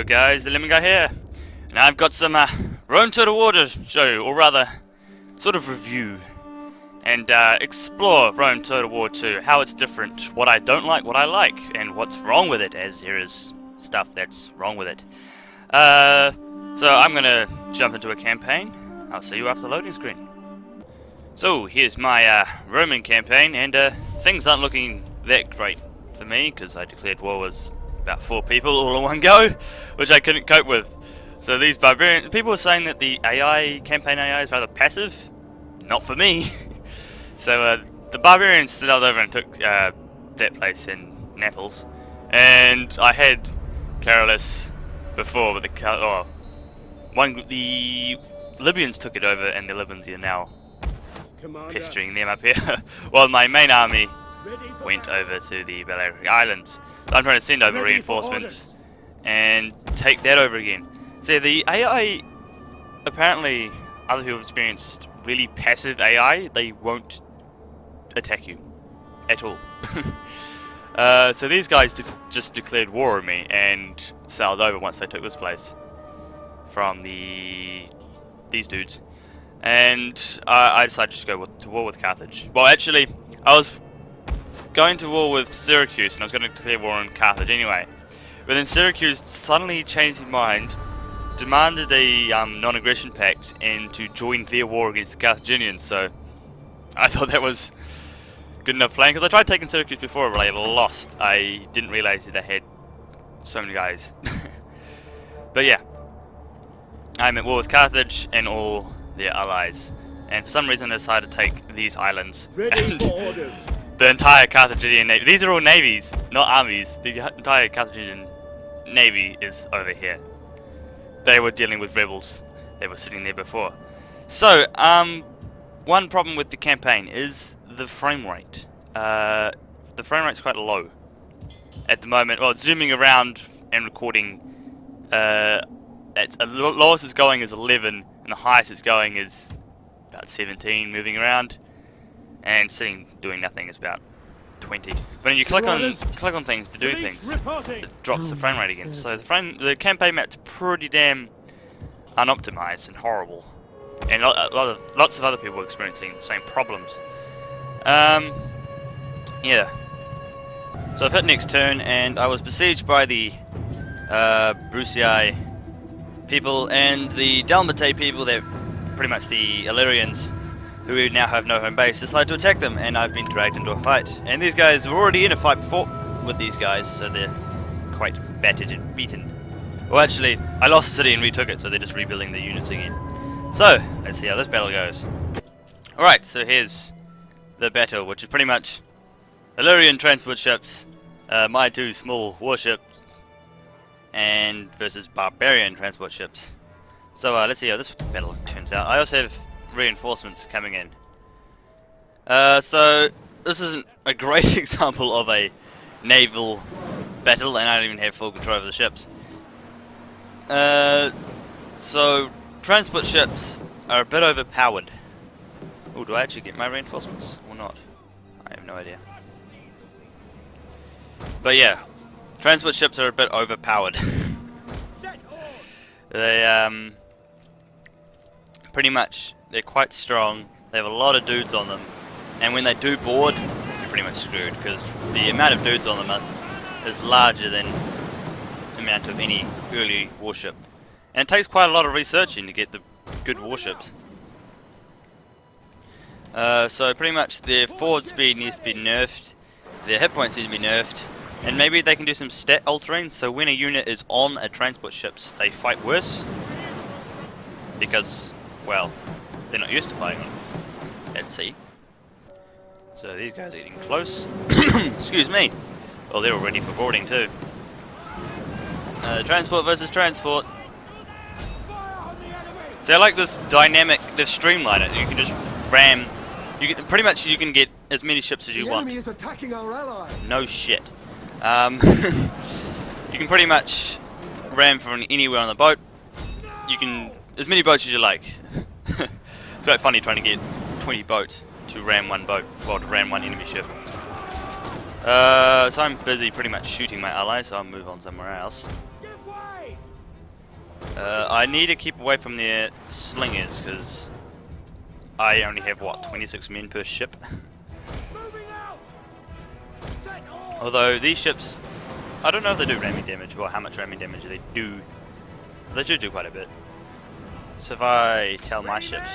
Hello guys, the Lemon Guy here, and I've got some Rome Total War to show you, or rather, sort of review, and explore Rome Total War 2, how it's different, what I don't like, what I like, and what's wrong with it, as there is stuff that's wrong with it. So I'm gonna jump into a campaign. I'll see you after the loading screen. So here's my Roman campaign, and things aren't looking that great for me, because I declared war with about 4 people all in one go, which I couldn't cope with. So these barbarian people were saying that the campaign AI is rather passive. Not for me. So the barbarians stood out over and took that place in Naples, and I had Carolus before, but the Libyans took it over, and the Libyans are now pestering them up here. While my main army went over to the Balearic Islands. So I'm trying to send over reinforcements and take that over again. So the AI, apparently other people have experienced really passive AI. They won't attack you at all. So these guys just declared war on me and sailed over once they took this place from these dudes. And I decided to just go to war with Carthage. Well, actually, I was going to war with Syracuse, and I was going to declare war on Carthage anyway. But then Syracuse suddenly changed his mind, demanded a non-aggression pact, and to join their war against the Carthaginians. So I thought that was good enough plan, because I tried taking Syracuse before, but I lost. I didn't realize that they had so many guys. But yeah, I'm at war with Carthage and all their allies, and for some reason I decided to take these islands. Ready for orders. The entire Carthaginian navy. These are all navies, not armies. The entire Carthaginian navy is over here. They were dealing with rebels. They were sitting there before. So, one problem with the campaign is the frame rate. The frame rate's quite low at the moment. Well, zooming around and recording, the lowest it's going is 11, and the highest it's going is about 17, moving around. And sitting doing nothing is about 20. But when you click on things to do things, it drops the frame rate again. So the campaign map's pretty damn unoptimized and horrible, and lots of other people are experiencing the same problems. Yeah. So I've hit next turn, and I was besieged by the Brusii people and the Dalmatei people. They're pretty much the Illyrians, who now have no home base, decide to attack them, and I've been dragged into a fight. And these guys were already in a fight before with these guys, so they're quite battered and beaten. Well, actually, I lost the city and retook it, so they're just rebuilding the units again. So, let's see how this battle goes. Alright, so here's the battle, which is pretty much Illyrian transport ships, my 2 small warships, and versus barbarian transport ships. So let's see how this battle turns out. I also have reinforcements coming in. So this isn't a great example of a naval battle, and I don't even have full control over the ships. So transport ships are a bit overpowered. Oh, do I actually get my reinforcements or not? I have no idea. But yeah, transport ships are a bit overpowered. They pretty much, they're quite strong, they have a lot of dudes on them, and when they do board, you're pretty much screwed, because the amount of dudes on them is larger than the amount of any early warship. And it takes quite a lot of researching to get the good warships. So pretty much their forward speed needs to be nerfed, their hit points need to be nerfed, and maybe they can do some stat altering, so when a unit is on a transport ship, they fight worse, because, well, they're not used to fighting at sea. So these guys are getting close. Excuse me. Well, they're all ready for boarding too. Transport versus transport. So I like this dynamic, this streamline it. You can just ram. You can get as many ships as you want. The enemy is attacking our ally. No shit. You can pretty much ram from anywhere on the boat. You can as many boats as you like. It's quite funny trying to get 20 boats to ram one boat, well, to ram one enemy ship. So I'm busy pretty much shooting my allies, so I'll move on somewhere else. I need to keep away from their slingers because I only have what 26 men per ship. Although these ships, I don't know if they do ramming damage or how much ramming damage they do. They do quite a bit. So if I tell my ships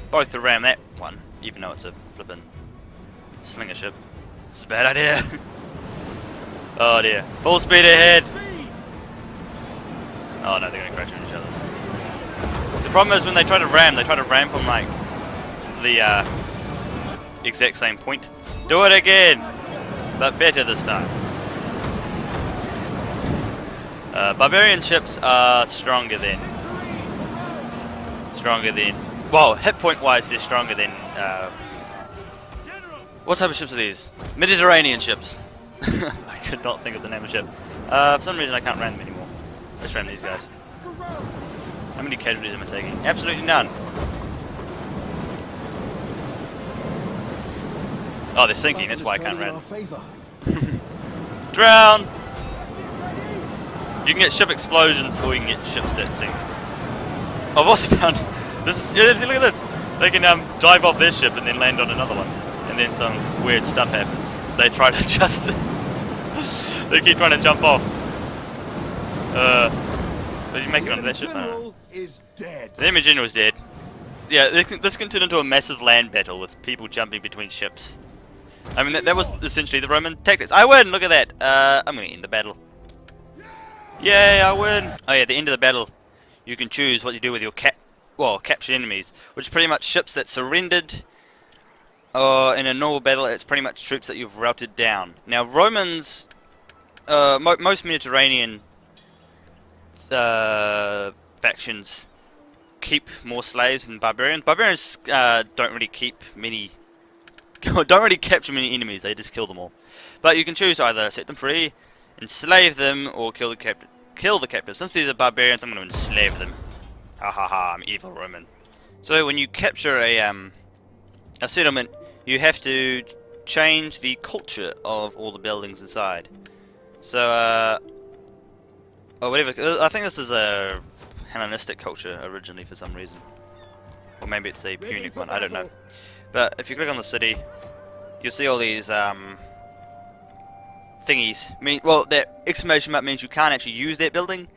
both to ram that one, even though it's a flippin' slinger ship, it's a bad idea. Oh dear. Full speed ahead! Oh no, they're gonna crash into each other. The problem is when they try to ram from like the exact same point. Do it again! But better this time. Barbarian ships are stronger than... Well, hit point wise they're stronger than... what type of ships are these? Mediterranean ships. I could not think of the name of the ship. For some reason I can't ram them anymore. Let's ram these guys. How many casualties am I taking? Absolutely none. Oh, they're sinking, that's why I can't ram. Drown! You can get ship explosions or you can get ships that sink. I've also found this. Yeah, look at this. They can dive off their ship and then land on another one, and then some weird stuff happens. They try to adjust it. They keep trying to jump off. Did you make it onto that ship? No. The enemy general is dead. Yeah, this can turn into a massive land battle with people jumping between ships. I mean, that was essentially the Roman tactics. I win! Look at that! I'm gonna end the battle. Yay, I win! Oh yeah, at the end of the battle, you can choose what you do with your captured enemies, which is pretty much ships that surrendered. Or in a normal battle, it's pretty much troops that you've routed down. Now, Romans, most Mediterranean factions keep more slaves than barbarians. Barbarians don't really keep many. Don't really capture many enemies, they just kill them all. But you can choose to either set them free, enslave them, or kill the captives. Since these are barbarians, I'm going to enslave them. Ha ha ha, I'm evil Roman. So when you capture a settlement, you have to change the culture of all the buildings inside. So, or whatever, I think this is a Hellenistic culture originally for some reason. Or maybe it's a Punic one, I don't know. But if you click on the city, you'll see all these thingies. Well, that exclamation mark means you can't actually use that building,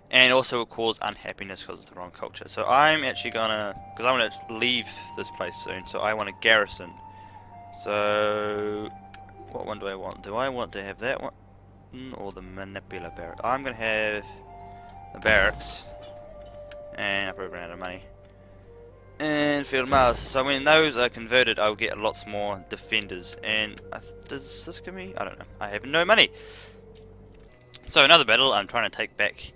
and also will cause unhappiness because it's the wrong culture. So I'm actually gonna, because I want to leave this place soon, so I want a garrison. So what one do I want? Do I want to have that one or the manipular barracks? I'm gonna have the barracks, and I probably ran out of money. And field miles. So when those are converted, I'll get lots more defenders. And does this give me? I don't know. I have no money. So another battle. I'm trying to take back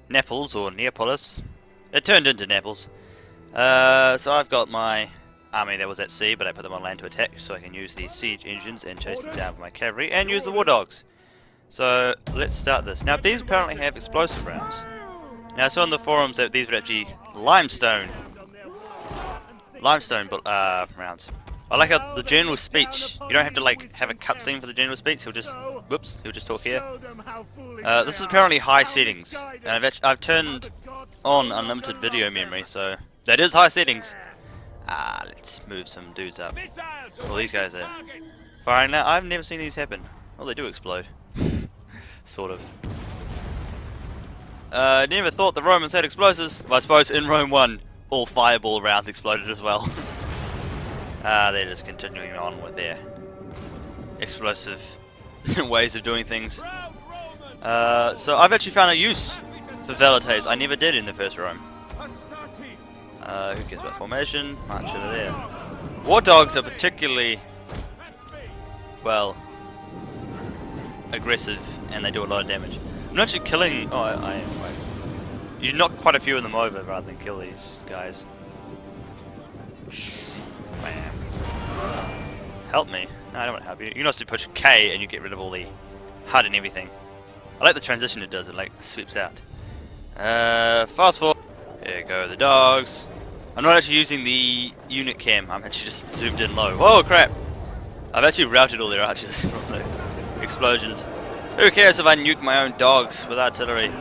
Naples or Neapolis. It turned into Naples. So I've got my army that was at sea, but I put them on land to attack, so I can use these siege engines and chase them down with my cavalry and use the war dogs. So let's start this. Now these apparently have explosive rounds. Now I saw on the forums that these were actually limestone rounds. I like how the general speech, you don't have to like have a cutscene for the general speech, he'll just talk here. This is apparently high settings, and I've turned on unlimited video memory, so that is high settings. Let's move some dudes up. Well, these guys are firing now. I've never seen these happen. Well, they do explode. Sort of. Never thought the Romans had explosives. Well, I suppose in Rome 1, all fireball rounds exploded as well. They're just continuing on with their explosive ways of doing things. So I've actually found a use for Velites I never did in the first Rome. Who cares about formation? March over there. War dogs are particularly, well, aggressive, and they do a lot of damage. I'm actually killing. Oh, I am. Wait. You knock quite a few of them over rather than kill these guys. Bam. Help me. No, I don't want to help you. You can also push K and you get rid of all the HUD and everything. I like the transition it does. It like sweeps out. Fast forward. There go the dogs. I'm not actually using the unit cam. I'm actually just zoomed in low. Whoa, crap! I've actually routed all their archers from the explosions. Who cares if I nuke my own dogs with artillery?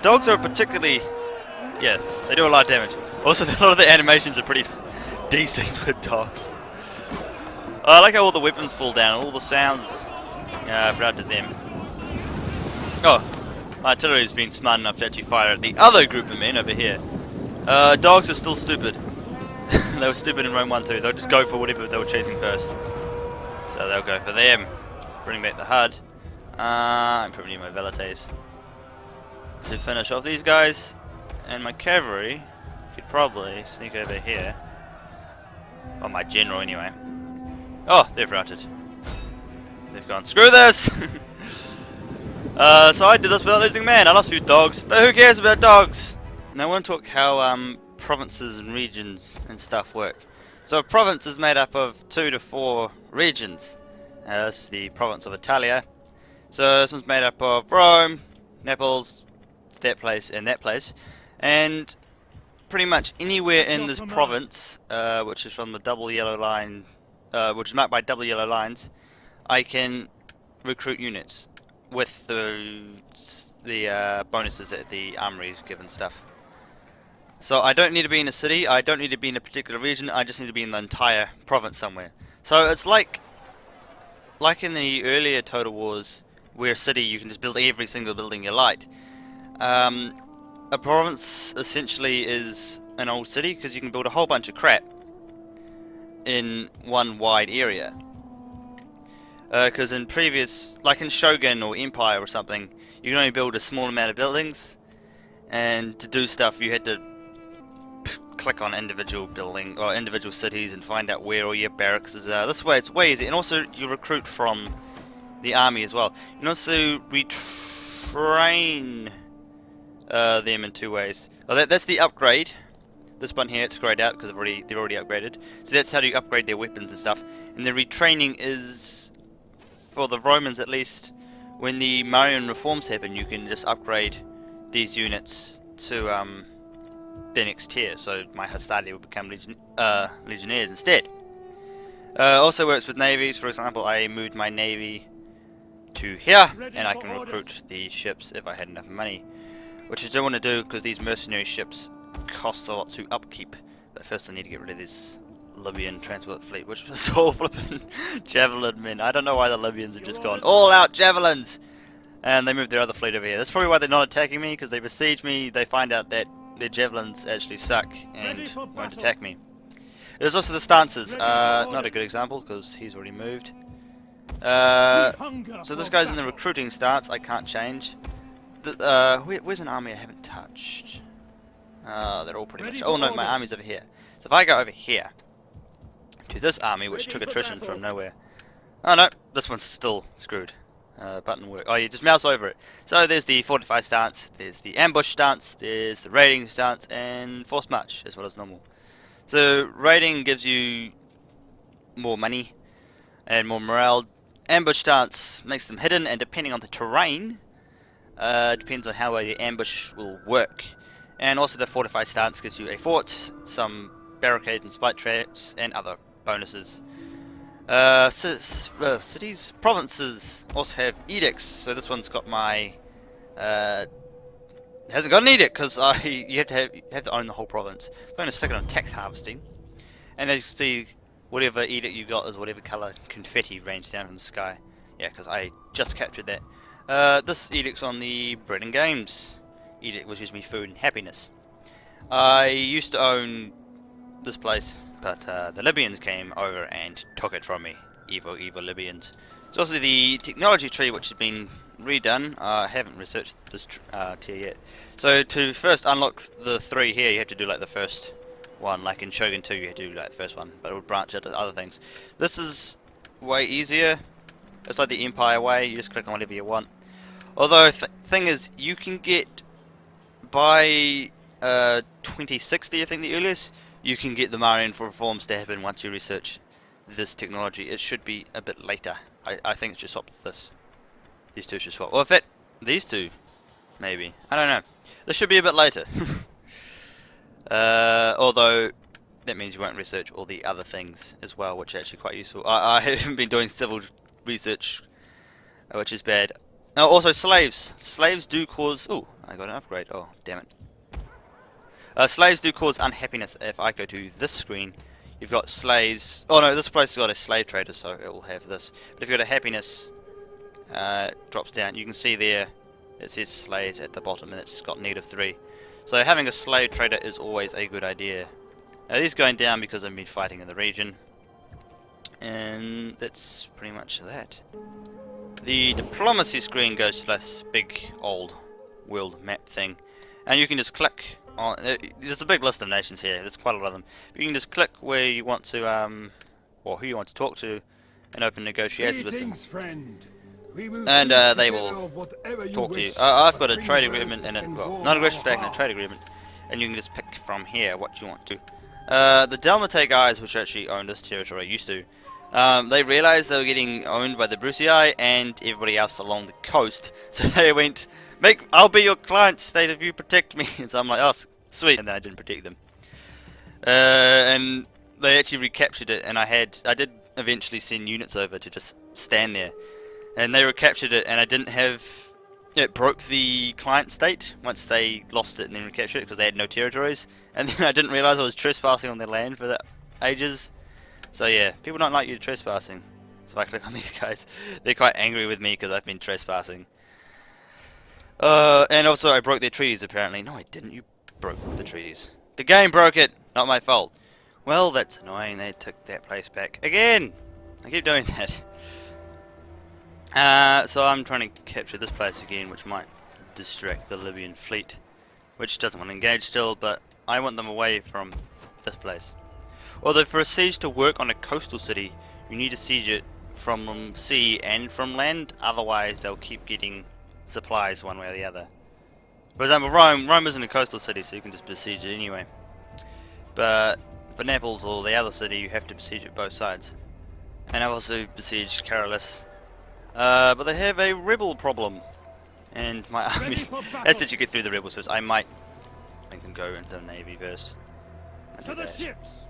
Dogs are particularly, yeah, they do a lot of damage. Also, a lot of the animations are pretty decent with dogs. I like how all the weapons fall down, all the sounds brought to them. Oh, my artillery's been smart enough to actually fire at the other group of men over here. Dogs are still stupid. They were stupid in Rome 1 too. They'll just go for whatever they were chasing first. So they'll go for them. Bring back the HUD. I'm probably my Velites to finish off these guys. And my cavalry could probably sneak over here. Well, my general anyway. Oh, they've routed. They've gone, screw this! So I did this without losing man. I lost a few dogs, but who cares about dogs? Now I want to talk how provinces and regions and stuff work. So a province is made up of 2 to 4 regions. This is the province of Italia. So this one's made up of Rome, Naples, that place and that place. And pretty much anywhere in this province, which is from the double yellow line, which is marked by double yellow lines, I can recruit units with the bonuses that the armories give and stuff. So I don't need to be in a city, I don't need to be in a particular region, I just need to be in the entire province somewhere. So it's like in the earlier Total Wars, where a city you can just build every single building you like. A province essentially is an old city because you can build a whole bunch of crap in one wide area. Because in previous, like in Shogun or Empire or something, you can only build a small amount of buildings, and to do stuff you had to click on individual building or individual cities and find out where all your barracks are. This way it's way easier, and also you recruit from the army as well. You can also retrain them in 2 ways. Well, that's the upgrade. This one here, it's grayed out because they're already upgraded. So that's how you upgrade their weapons and stuff. And the retraining is, for the Romans at least, when the Marian reforms happen, you can just upgrade these units to the next tier. So my Hastati will become legionnaires instead. Also works with navies. For example, I moved my navy to here, and I can recruit the ships if I had enough money. Which I don't want to do because these mercenary ships cost a lot to upkeep. But first I need to get rid of this Libyan transport fleet, which was all flipping javelin men. I don't know why the Libyans have just gone all out javelins, and they moved their other fleet over here. That's probably why they're not attacking me, because they besiege me, they find out that their javelins actually suck and won't attack me. There's also the stances. Not a good example because he's already moved. So this guy's in the recruiting stance. I can't change. Where's an army I haven't touched? They're all pretty much... Oh no, my army's over here. So if I go over here to this army, which took attrition from nowhere... Oh no, this one's still screwed. Button work. Oh, you just mouse over it. So there's the fortified stance, there's the ambush stance, there's the raiding stance, and forced march as well as normal. So raiding gives you more money and more morale. Ambush stance makes them hidden, and depending on the terrain, depends on how well your ambush will work. And also the fortified stance gives you a fort, some barricades and spike traps, and other bonuses. Cities, provinces also have edicts. So this one's got my hasn't got an edict because you have to own the whole province. So I'm going to stick it on tax harvesting, and as you can see, whatever edict you got is whatever colour confetti rains down from the sky. Yeah, because I just captured that. This edict's on the bread and games edict, which gives me food and happiness. I used to own this place, but the Libyans came over and took it from me. Evil, evil Libyans. It's also the technology tree, which has been redone. I haven't researched this tier yet. So to first unlock the 3 here, you have to do like the first one. Like in Shogun 2, you have to do like the first one, but it would branch out to other things. This is way easier. It's like the Empire way. You just click on whatever you want. Although thing is, you can get by 2060, I think the earliest, you can get the Marian reforms to happen once you research this technology. It should be a bit later. I think it's just swapped this. These two should swap. Or in fact, these two, maybe. I don't know. This should be a bit later. Although, that means you won't research all the other things as well, which are actually quite useful. I haven't been doing civil research, which is bad. Now also slaves. Slaves do cause... Oh, I got an upgrade. Oh, damn it. Slaves do cause unhappiness. If I go to this screen, you've got slaves... Oh no, this place has got a slave trader, so it will have this. But if you go to happiness, it drops down. You can see there, it says slaves at the bottom, and it's got -3. So having a slave trader is always a good idea. Now these going down because I've been fighting in the region. And that's pretty much that. The diplomacy screen goes to this big old world map thing, and you can just click on. There's a big list of nations here. There's quite a lot of them. You can just click where you want to, or who you want to talk to, and open negotiations with them. Friend. And they will talk to you. I've got a trade agreement and well, non-aggression pact and a trade agreement, and you can just pick from here what you want to. The Dalmatay guys, which actually own this territory, used to. They realized they were getting owned by the Brucei and everybody else along the coast, so they went, I'll be your client state if you protect me. And so I'm like, oh, sweet, and then I didn't protect them. And they actually recaptured it, and I did eventually send units over to just stand there. And they recaptured it, and I didn't have... It broke the client state once they lost it and then recaptured it because they had no territories. And then I didn't realize I was trespassing on their land for that ages. So yeah, people don't like you trespassing. So I click on these guys. They're quite angry with me because I've been trespassing. And also I broke their treaties apparently. No, I didn't. You broke the treaties. The game broke it. Not my fault. Well, that's annoying. They took that place back again. I keep doing that. So I'm trying to capture this place again, which might distract the Libyan fleet, which doesn't want to engage still, but I want them away from this place. Although for a siege to work on a coastal city, you need to siege it from sea and from land, otherwise they'll keep getting supplies one way or the other. For example, Rome isn't a coastal city, so you can just besiege it anyway. But for Naples or the other city, you have to besiege it both sides. And I've also besieged Carolus. But they have a rebel problem, and my army has to get through the rebels first. I can go into Navy first. To the ships.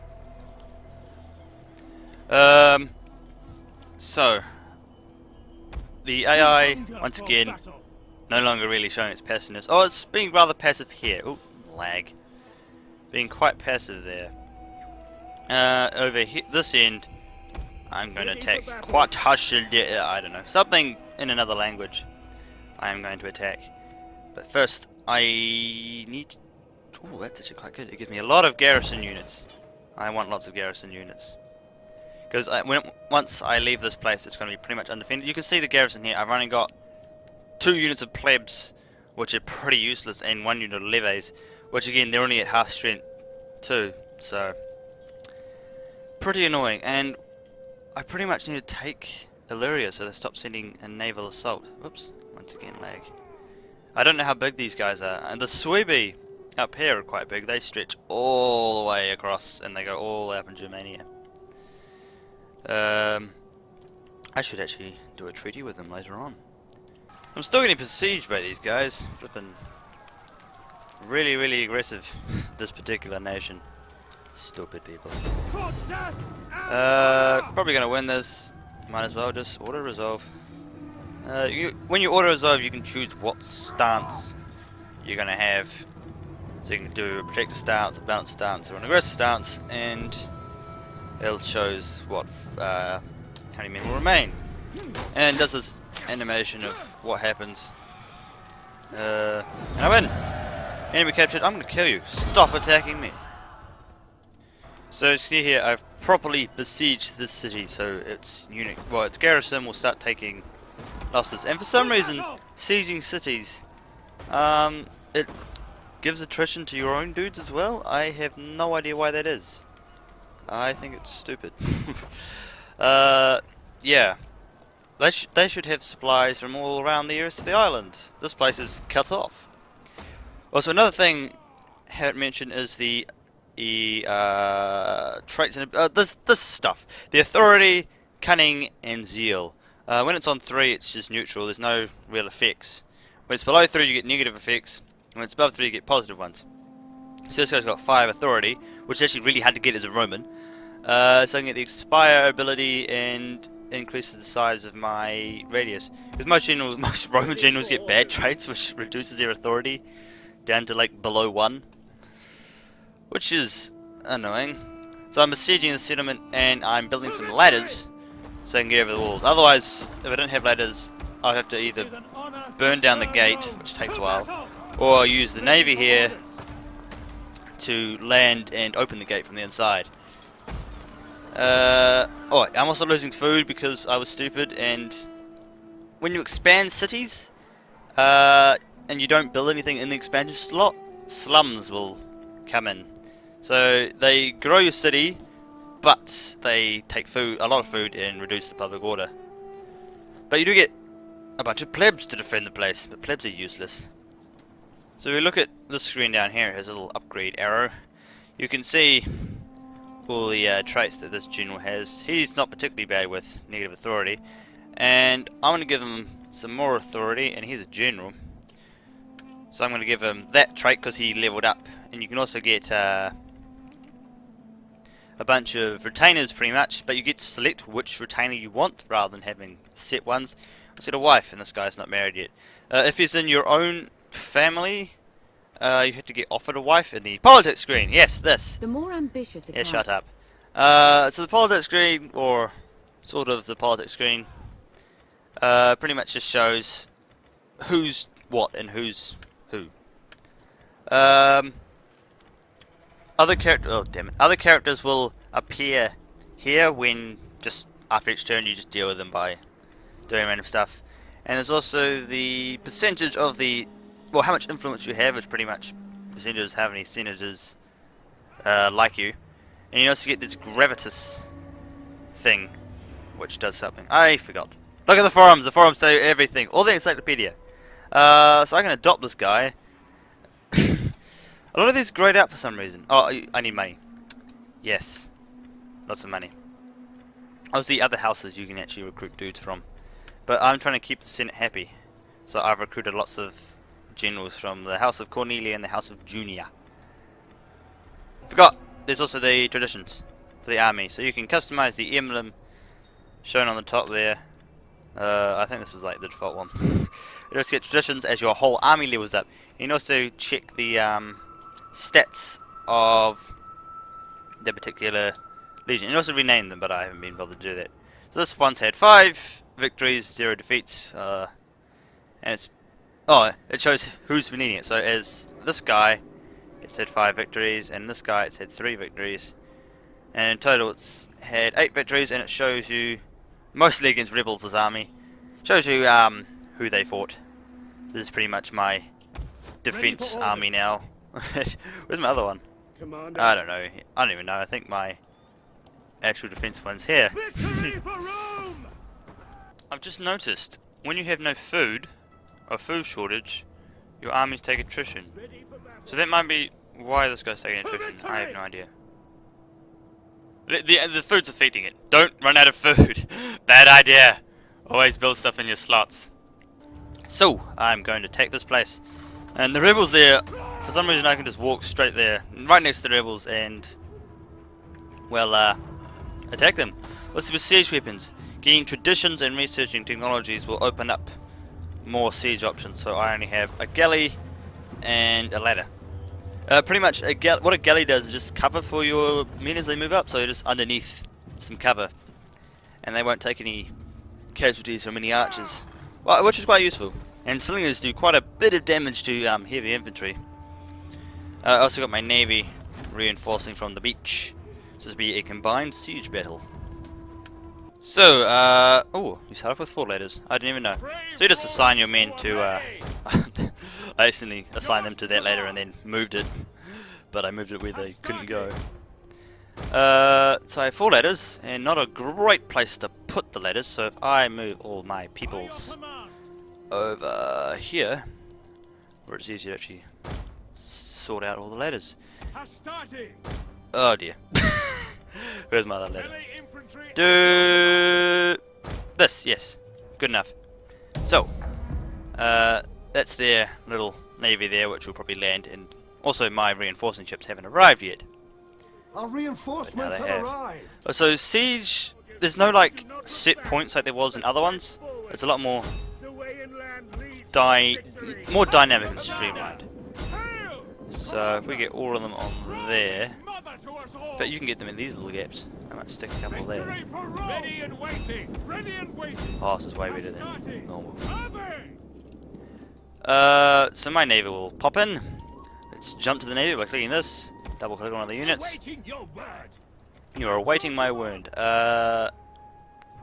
So the AI once again no longer really showing its passiveness. Oh, it's being rather passive here. Ooh, lag. Being quite passive there. Over here, this end. I'm going to attack I don't know, something in another language. I am going to attack. But first, I need... Oh, that's actually quite good. It gives me a lot of garrison units. I want lots of garrison units. Because once I leave this place, it's going to be pretty much undefended. You can see the garrison here. I've only got 2 units of plebs, which are pretty useless, and 1 unit of levies, which again, they're only at half strength too. So, pretty annoying. And I pretty much need to take Illyria so they stop sending a naval assault. Whoops, once again lag. I don't know how big these guys are. And the Suebi up here are quite big. They stretch all the way across and they go all the way up in Germania. I should actually do a treaty with them later on. I'm still getting besieged by these guys. Flippin' really, really aggressive, this particular nation. Stupid people. Probably gonna win this. Might as well just auto resolve. When you auto resolve, you can choose what stance you're gonna have. So you can do a protective stance, a balanced stance, or an aggressive stance, and it shows what how many men will remain. And it does this animation of what happens. And I win. Enemy captured. I'm gonna kill you. Stop attacking me. So as you see here, I've properly besieged this city, so its its garrison will start taking losses. And for some reason, sieging cities, it gives attrition to your own dudes as well. I have no idea why that is. I think it's stupid. Yeah, they should have supplies from all around the rest of the island. This place is cut off. Also, another thing I haven't mentioned is the traits and this stuff. The authority, cunning, and zeal. When it's on 3, it's just neutral. There's no real effects. When it's below 3, you get negative effects. When it's above 3, you get positive ones. So this guy's got 5 authority, which is actually really hard to get as a Roman. So I can get the expire ability, and increases the size of my radius. Because most Roman generals get bad traits, which reduces their authority down to like below 1, which is annoying. So I'm besieging the settlement and I'm building some ladders so I can get over the walls. Otherwise, if I don't have ladders, I'll have to either burn down the gate, which takes a while, or use the navy here to land and open the gate from the inside. Oh, I'm also losing food because I was stupid, and when you expand cities and you don't build anything in the expansion slot, slums will come in. So they grow your city, but they take food, a lot of food, and reduce the public order. But you do get a bunch of plebs to defend the place, but plebs are useless. So if we look at this screen down here, it has a little upgrade arrow. You can see all the traits that this general has. He's not particularly bad with negative authority, and I'm going to give him some more authority, and he's a general. So I'm going to give him that trait because he leveled up. And you can also get a bunch of retainers pretty much, but you get to select which retainer you want rather than having set ones. I said a wife, and this guy's not married yet. If he's in your own family, you have to get offered a wife in the politics screen. Yes, this. The more ambitious Yeah, shut up. So the politics screen, or sort of the politics screen, pretty much just shows who's what and who's who. Other characters will appear here when just after each turn you just deal with them by doing random stuff. And there's also the percentage of the, well, how much influence you have, which pretty much percentages how many senators like you. And you also get this gravitas thing, which does something. I forgot. Look at the forums. The forums say everything. All the encyclopedia. So I can adopt this guy. A lot of these grayed out for some reason. Oh, I need money. Yes. Lots of money. Oh, the other houses you can actually recruit dudes from. But I'm trying to keep the Senate happy. So I've recruited lots of generals from the House of Cornelia and the House of Junia. Forgot, there's also the traditions for the army. So you can customize the emblem shown on the top there. I think this was like the default one. You also get traditions as your whole army levels up. You can also check the stats of the particular legion. You can also rename them, but I haven't been bothered to do that. So this one's had 5 victories, 0 defeats, and it's it shows who's been eating it. So as this guy, it's had 5 victories, and this guy, it's had 3 victories, and in total it's had 8 victories, and it shows you mostly against rebels. This army shows you who they fought. This is pretty much my defense army now. Where's my other one? Commander. I don't know. I don't even know. I think my actual defense one's here. Victory for Rome! I've just noticed when you have no food or food shortage, your armies take attrition. Ready for battle. So that might be why this guy's taking attrition. I have no idea. The food's affecting it. Don't run out of food. Bad idea. Always build stuff in your slots. So I'm going to take this place, and the rebels there. For some reason, I can just walk straight there, right next to the rebels, and well, attack them. What's the siege weapons? Getting traditions and researching technologies will open up more siege options. So I only have a galley and a ladder. Pretty much, what a galley does is just cover for your men as they move up. So you're just underneath some cover, and they won't take any casualties from any archers, well, which is quite useful. And slingers do quite a bit of damage to heavy infantry. I also got my navy reinforcing from the beach. So this will be a combined siege battle. So, oh, you start off with 4 ladders. I didn't even know. So you just assign your men to, I accidentally assigned them to that ladder and then moved it. But I moved it where they couldn't go. So I have 4 ladders, and not a great place to put the ladders. So if I move all my peoples over here, where it's easier to actually sort out all the ladders. Oh dear. Where's my other ladder? Do this, yes. Good enough. So, that's their little navy there, which will probably land, and also my reinforcing ships haven't arrived yet. Our reinforcements have arrived. So siege there's no like set points like there was in other ones. It's a lot more The way inland leads more dynamic and streamlined. So if we get all of them on there, but you can get them in these little gaps. I might stick a couple there. ready and waiting. Ready and waiting. Oh, this is way better than normal. Moving. So my navy will pop in. Let's jump to the navy by clicking this. Double click on one of the units. Waiting your word. You are awaiting my word.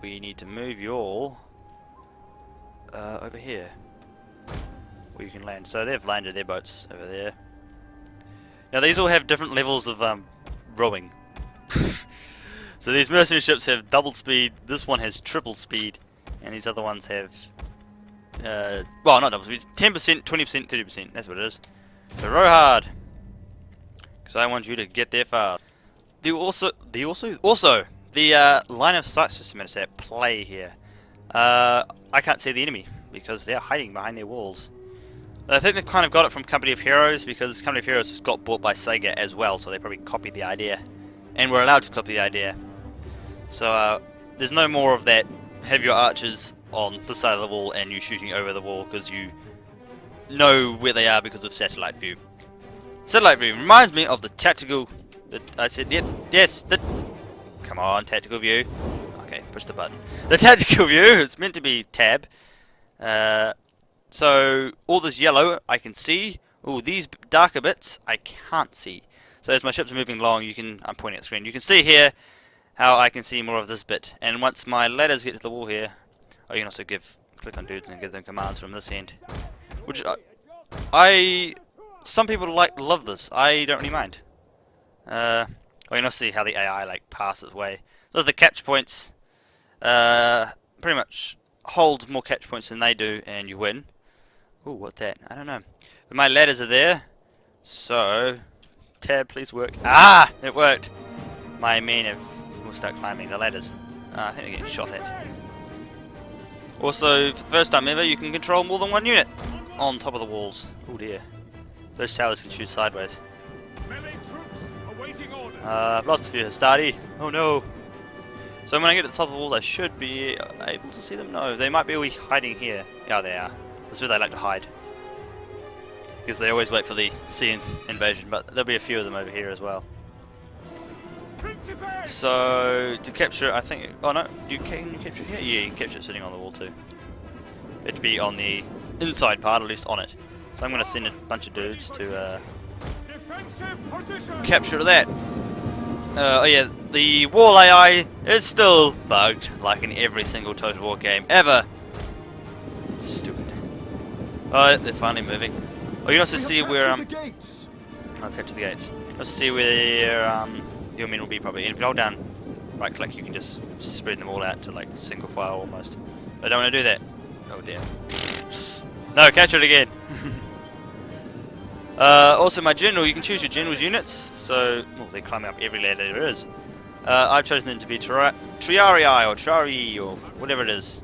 We need to move you all over here, where you can land. So they've landed their boats over there. Now these all have different levels of rowing. So these mercenary ships have double speed. This one has triple speed, and these other ones have well, not double speed. 10%, 20%, 30%. That's what it is. So row hard, because I want you to get there fast. The line of sight system is at play here. I can't see the enemy because they're hiding behind their walls. I think they've kind of got it from Company of Heroes, because Company of Heroes just got bought by Sega as well, so they probably copied the idea, and were allowed to copy the idea. So there's no more of that. Have your archers on the side of the wall and you shooting over the wall because you know where they are because of satellite view. Satellite view reminds me of the tactical. I said yes. Come on, tactical view. Okay, push the button. The tactical view. It's meant to be tab. So all this yellow I can see. Oh, these darker bits I can't see. So as my ships are moving along, I'm pointing at the screen. You can see here how I can see more of this bit. And once my ladders get to the wall here, you can also click on dudes and give them commands from this end. Which some people love this. I don't really mind. You can also see how the AI like passes way. Those are the catch points. Pretty much hold more catch points than they do, and you win. Ooh, what's that? I don't know. But my ladders are there, so tab, please work. Ah, it worked. My men will start climbing the ladders. I think they're getting shot at. Also, for the first time ever, you can control more than one unit on top of the walls. Oh dear. Those towers can shoot sideways. I've lost a few Hastati. Oh no. So when I get to the top of the walls, I should be able to see them. No, they might be all hiding here. Yeah, they are. That's where they like to hide. Because they always wait for the sea invasion, but there'll be a few of them over here as well. So, to capture it, I think... Oh no, can you capture it here? Yeah, you can capture it sitting on the wall too. It'd be on the inside part, at least on it. So I'm going to send a bunch of dudes to capture that. Oh yeah, the wall AI is still bugged, like in every single Total War game ever. Stupid. Oh, they're finally moving. Oh, you can also see where I've captured the gates. You can see where your men will be probably. And if you hold down right click, you can just spread them all out to like single file almost. But I don't want to do that. Oh dear. No, capture it again. Also my general, you can choose your general's units. So, well, they climb up every ladder there is. I've chosen them to be Triarii or Trari or whatever it is.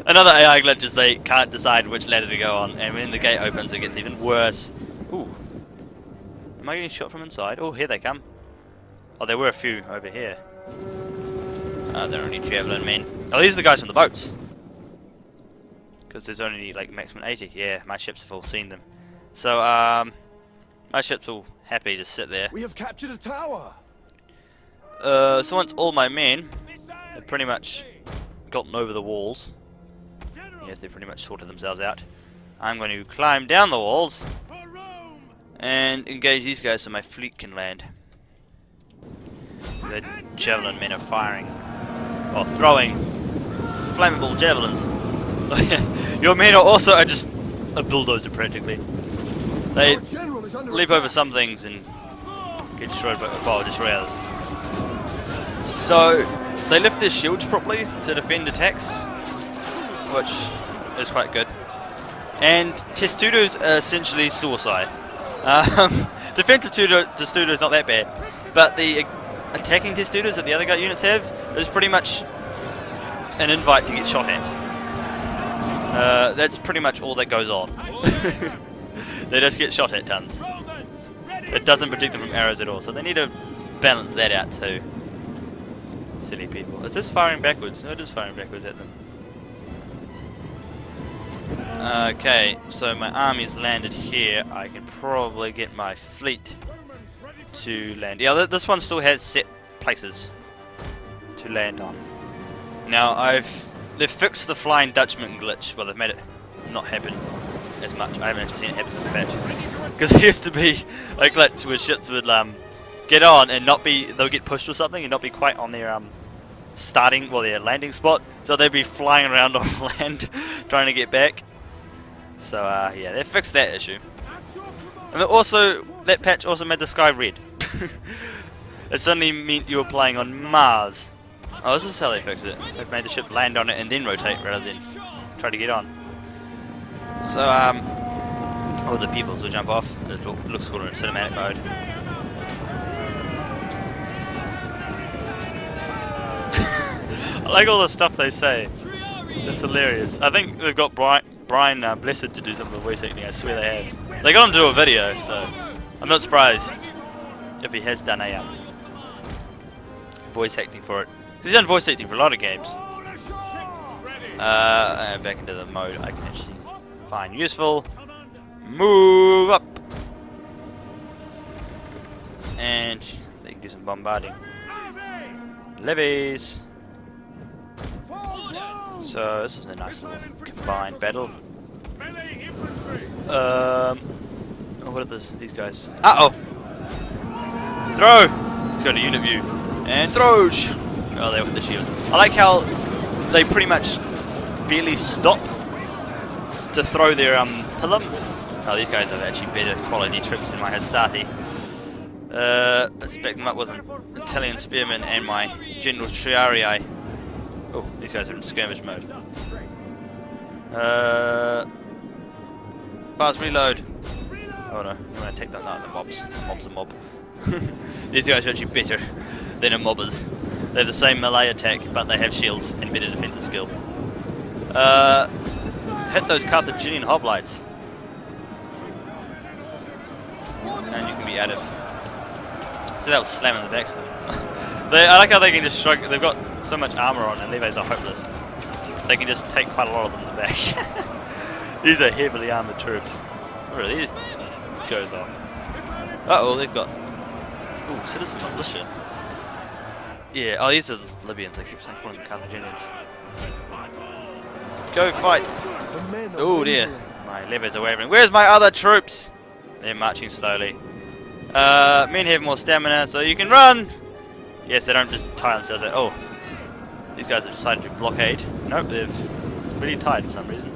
Another AI glitch is they can't decide which ladder to go on, and when the gate opens it gets even worse. Ooh. Am I getting shot from inside? Oh, here they come. Oh, there were a few over here. They're only javelin men. Oh, these are the guys from the boats. Because there's only like maximum 80. Yeah, my ships have all seen them. So, my ship's all happy to sit there. We have captured a tower. So once all my men have pretty much gotten over the walls, yes, they've pretty much sorted themselves out, I'm going to climb down the walls and engage these guys so my fleet can land. The javelin men are firing, or throwing, flammable javelins. Your men are also just a bulldozer practically. They leap over some things and get destroyed by destroy others. So they lift their shields properly to defend attacks, which is quite good. And Testudos are essentially suicide. Defensive Testudo is not that bad, but the attacking Testudos that the other units have is pretty much an invite to get shot at. That's pretty much all that goes on. They just get shot at tons. It doesn't protect them from arrows at all, so they need to balance that out too. Silly people. Is this firing backwards? No, it is firing backwards at them. Okay, so my army's landed here. I can probably get my fleet to land. Yeah, this one still has set places to land on. Now they've fixed the Flying Dutchman glitch. Well, they've made it not happen as much. I haven't actually seen it happen in the patch, because it used to be a glitch where ships would get on and not be, they'll get pushed or something and not be quite on their their landing spot, so they'd be flying around on land trying to get back. So yeah, they fixed that issue. And also, that patch also made the sky red. It suddenly meant you were playing on Mars. Oh, this is how they fixed it. They've made the ship land on it and then rotate rather than try to get on. So oh, the peoples will jump off. It looks cool in cinematic mode. I like all the stuff they say. It's hilarious. I think they've got Brian Blessed to do some of the voice acting. I swear they have. They got him to do a video, so I'm not surprised if he has done a voice acting for it. He's done voice acting for a lot of games. Back into the mode I can actually find useful. Move up, and they can do some bombarding. Levies. So this is a nice little combined battle. Oh, what are these guys? Uh oh! Throw! Let's go to unit view and throw! Oh, they're with the shields. I like how they pretty much barely stop to throw their pilum. Oh, these guys are actually better quality troops than my Hastati. Let's back them up with an Italian spearman and my General Triarii. Oh, these guys are in skirmish mode. Fast reload. Oh no, I'm gonna take that. No, the mobs. The mob's a mob. These guys are actually better than a mobbers. They have the same melee attack, but they have shields and better defensive skill. Hit those Carthaginian hoplites, and you can be out of. So that was slamming the backs of them. I like how they can just shrug. They've got so much armor on, and levies are hopeless. They can just take quite a lot of them in the back. These are heavily armored troops. What are these? Goes on. Uh oh, they've got. Ooh, citizen militia. Yeah, oh, these are the Libyans. I keep saying calling them Carthaginians. Go fight! Oh dear, my levies are wavering. Where's my other troops? They're marching slowly. Men have more stamina, so you can run! Yes, they don't just tie themselves out. Oh, these guys have decided to blockade. Nope, they've really tied for some reason.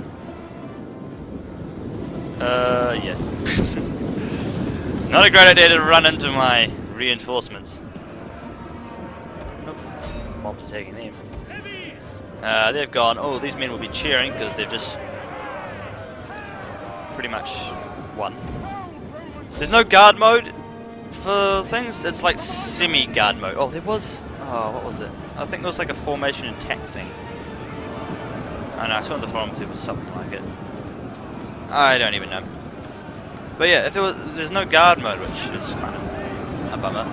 Yeah. Not a great idea to run into my reinforcements. Nope. Mobs are taking them. They've gone. Oh, these men will be cheering because they've just pretty much won. There's no guard mode for things. It's like semi-guard mode. Oh, there was. Oh, what was it? I think it was like a formation attack thing. I know. I saw on the forums it was something like it. I don't even know. But yeah, if there's no guard mode, which is kind of a bummer.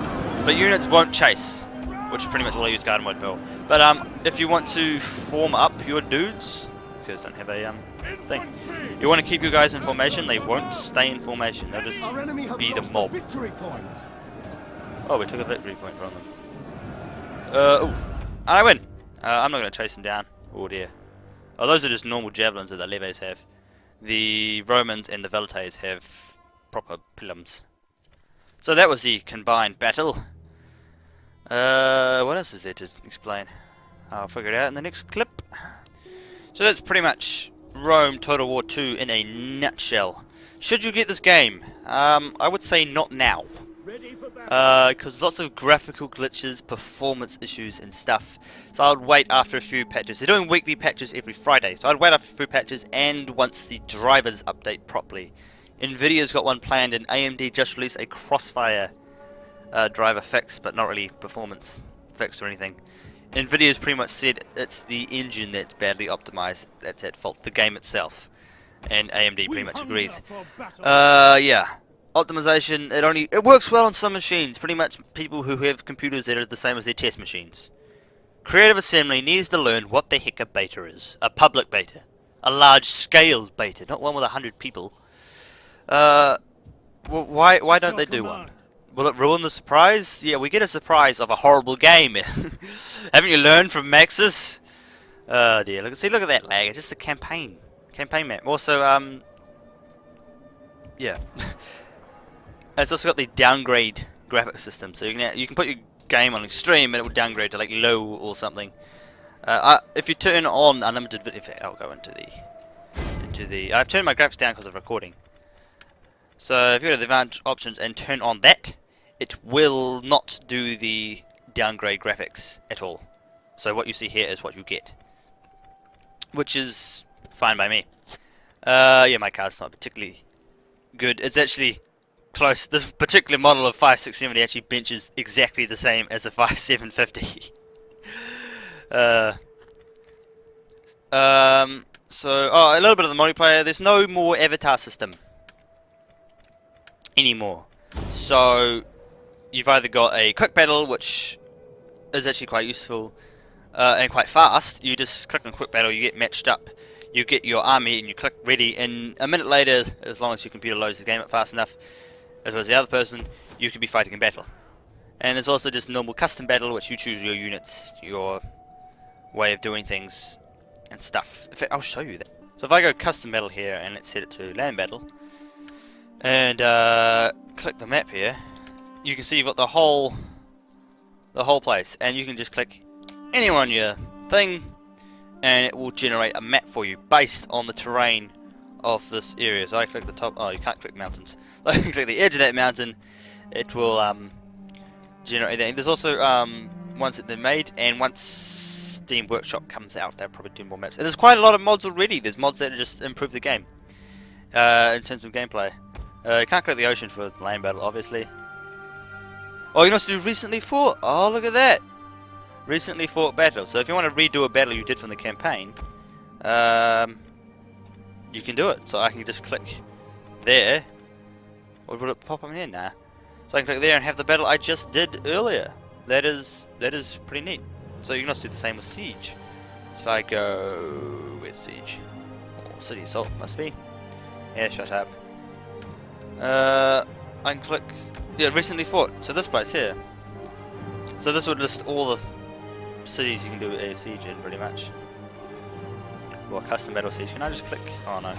But units won't chase, which is pretty much all I use guard mode for. But if you want to form up your dudes, these guys don't have a thing. You want to keep your guys in formation, they won't stay in formation. They'll just be the mob. Oh, we took a victory point from them. Oh, and I win. I'm not going to chase them down. Oh dear. Oh, those are just normal javelins that the levies have. The Romans and the Velites have proper pilums. So that was the combined battle. What else is there to explain? I'll figure it out in the next clip. So that's pretty much Rome Total War 2 in a nutshell. Should you get this game? I would say not now. Because lots of graphical glitches, performance issues and stuff. So I would wait after a few patches. They're doing weekly patches every Friday. So I'd wait after a few patches and once the drivers update properly. Nvidia's got one planned and AMD just released a Crossfire driver fix, but not really performance fix or anything. Nvidia's pretty much said it's the engine that's badly optimized that's at fault, the game itself. And AMD pretty much agrees. Yeah. Optimization, it works well on some machines. Pretty much people who have computers that are the same as their test machines. Creative Assembly needs to learn what the heck a beta is. A public beta. A large-scale beta, not one with 100 people. Well, why don't they do one? Will it ruin the surprise? Yeah, we get a surprise of a horrible game. Haven't you learned from Maxis? Oh dear, look at that lag. It's just the campaign map. Also, yeah. It's also got the downgrade graphics system, so you can put your game on extreme and it will downgrade to like low or something. If you turn on unlimited video, I'll go into the. I've turned my graphics down because of recording. So if you go to the advanced options and turn on that, it will not do the downgrade graphics at all. So what you see here is what you get, which is fine by me. Yeah, my car's not particularly good. It's actually close. This particular model of 5670 actually benches exactly the same as a 5750. So, a little bit of the multiplayer. There's no more avatar system anymore. So, you've either got a quick battle, which is actually quite useful and quite fast. You just click on quick battle, you get matched up, you get your army, and you click ready. And a minute later, as long as your computer loads the game up fast enough, as well as the other person, you could be fighting in battle. And there's also just normal custom battle, which you choose your units, your way of doing things and stuff. In fact, I'll show you that. So if I go custom battle here and let's set it to land battle and click the map here, you can see you've got the whole place, and you can just click anywhere on your thing and it will generate a map for you based on the terrain of this area. So I click the top. Oh, you can't click mountains. I can click the edge of that mountain. It will generate that. And there's also ones that they've made, and once Steam Workshop comes out, they'll probably do more maps. And there's quite a lot of mods already. There's mods that just improve the game in terms of gameplay. You can't click the ocean for land battle, obviously. Oh, you know what to do recently fought? Oh, look at that! Recently fought battle. So if you want to redo a battle you did from the campaign, you can do it. So I can just click there. Or would it pop on here? Nah. So I can click there and have the battle I just did earlier. That is pretty neat. So you can also do the same with Siege. So if I go... where's Siege? Oh, City Assault must be. Yeah, shut up. I can click... yeah, recently fought. So this place here. So this would list all the cities you can do a siege in, pretty much. Or custom battle siege. Can I just click? Oh no.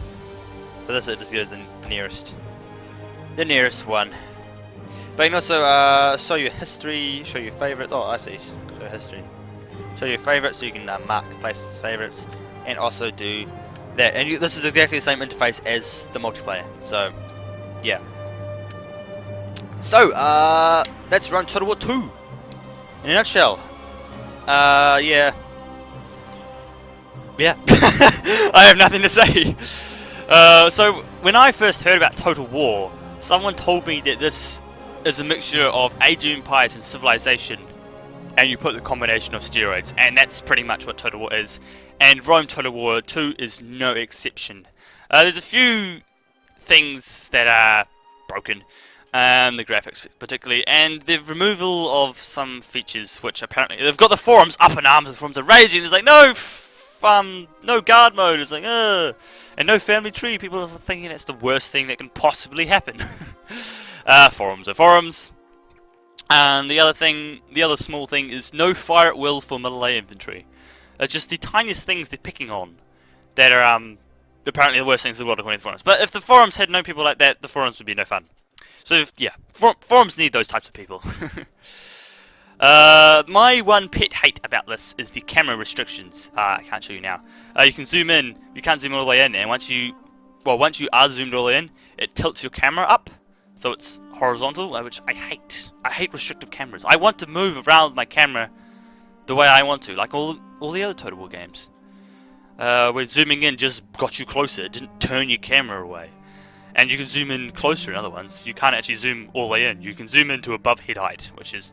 For this it just goes the nearest one. But you can also show your history, show your favourites. Oh, I see. Show history. Show your favourites, so you can mark places as favourites, and also do that. And this is exactly the same interface as the multiplayer. So, yeah. So, that's Rome Total War 2 in a nutshell. Yeah. Yeah. I have nothing to say. So, when I first heard about Total War, someone told me that this is a mixture of Age of Empires and Civilization, and you put the combination of steroids, and that's pretty much what Total War is. And Rome Total War 2 is no exception. There's a few things that are broken. The graphics particularly, and the removal of some features which apparently they've got the forums up in arms. The forums are raging. It's like no guard mode. It's like and no family tree. People are thinking that's the worst thing that can possibly happen. Forums are forums. And the other small thing is no fire at will for melee infantry. Just the tiniest things they're picking on that are apparently the worst things in the world according to the forums. But if the forums had no people like that, the forums would be no fun. So, yeah, forums need those types of people. My one pet hate about this is the camera restrictions. I can't show you now. You can zoom in, you can't zoom all the way in, and once you are zoomed all the way in, it tilts your camera up, so it's horizontal, which I hate. I hate restrictive cameras. I want to move around my camera the way I want to, like all the other Total War games. Where zooming in just got you closer, it didn't turn your camera away. And you can zoom in closer in other ones. You can't actually zoom all the way in. You can zoom into above head height, which is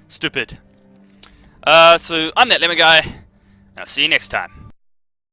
stupid. So I'm that Lemon Guy, and I'll see you next time.